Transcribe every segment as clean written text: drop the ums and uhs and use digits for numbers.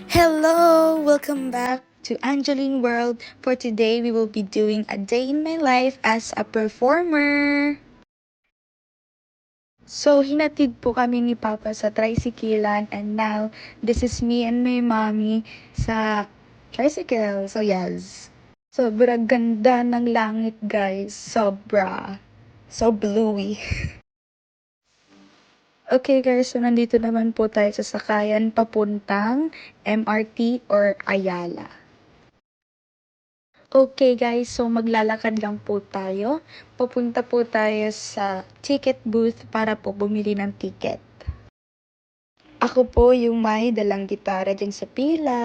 Hello! Welcome back to Angeline World. For today, we will be doing a day in my life as a performer. So, hinatid po kami ni Papa sa tricyclean and now, this is me and my mommy sa tricycle. So, yes. Sobrang ganda ng langit, guys. Sobra. So bluey. Okay guys, so nandito naman po tayo sa sakayan papuntang MRT or Ayala. Okay guys, so maglalakad lang po tayo. Papunta po tayo sa ticket booth para po bumili ng ticket. Ako po yung may dalang gitara dyan sa pila.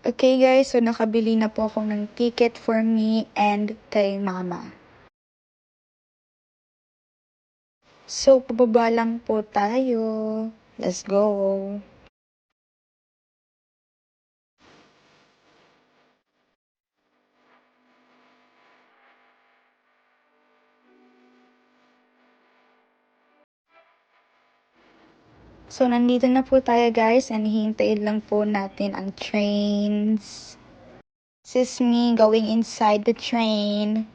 Okay guys, so nakabili na po ako ng ticket for me and kay mama. So, pababa lang po tayo. Let's go! So, nandito na po tayo guys and hihintayin lang po natin ang trains. This is me going inside the train.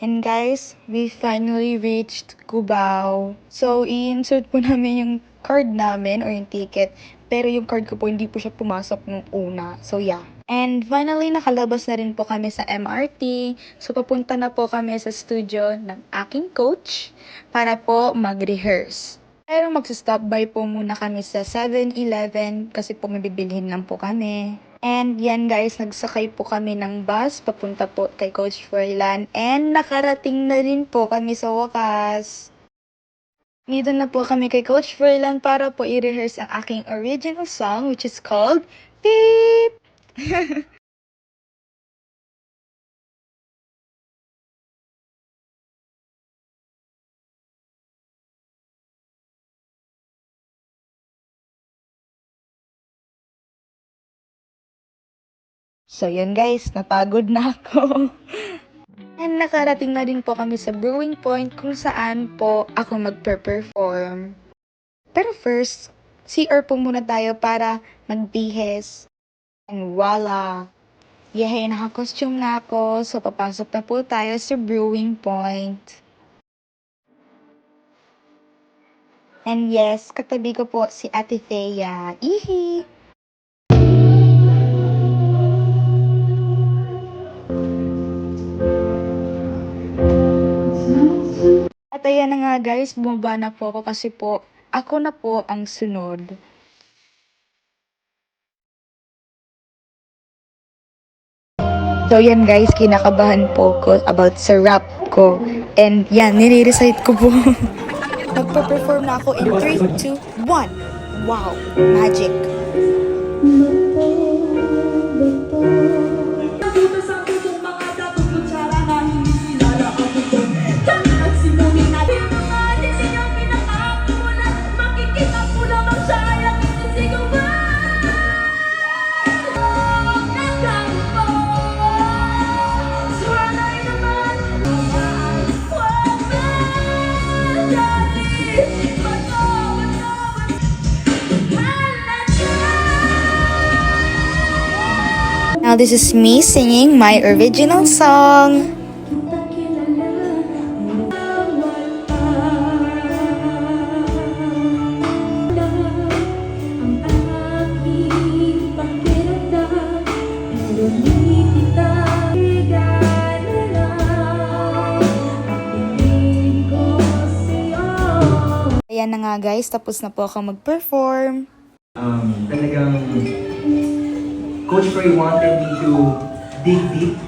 And guys, we finally reached Cubao. So, i-insert po namin yung card namin or yung ticket. Pero yung card ko po, hindi po siya pumasok nung una. So, yeah. And finally, nakalabas na rin po kami sa MRT. So, papunta na po kami sa studio ng aking coach para po mag-rehearse. Pero magsa-stop by po muna kami sa 7-Eleven kasi po may bibilhin lang po kami. And yan guys, nagsakay po kami ng bus papunta po kay Coach Froilan and nakarating na rin po kami sa wakas. Dito na po kami kay Coach Froilan para po i-rehearse ang aking original song which is called Beep! So yun guys, napagod na ako. And nakarating na rin po kami sa Brewing Point kung saan po ako magpe-perform. Pero first, CR po muna tayo para magbihes. And voila! Yehey, naka-costume na ako. So, papasok na po tayo sa Brewing Point. And yes, katabi ko po si Ate Thea. Ihi! At ayan na nga guys, bumaba na po ako kasi po, ako na po ang sunod. So yan guys, kinakabahan po ko about sa rap ko. And yan, nire-recite ko po. Magpa-perform na ako in 3, 2, 1. Wow, magic. Now this is me singing my original song. Ayan na nga guys, tapos na po ako mag-perform. Talagang Coach Froy wanted me to dig deep.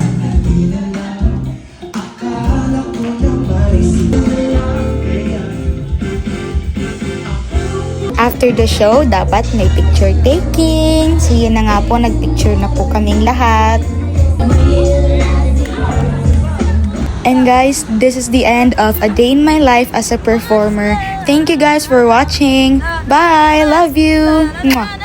After the show, dapat may picture taking. So yun na nga po, nagpicture na po kaming lahat. And guys, this is the end of a day in my life as a performer. Thank you guys for watching. Bye! Love you! Mwah.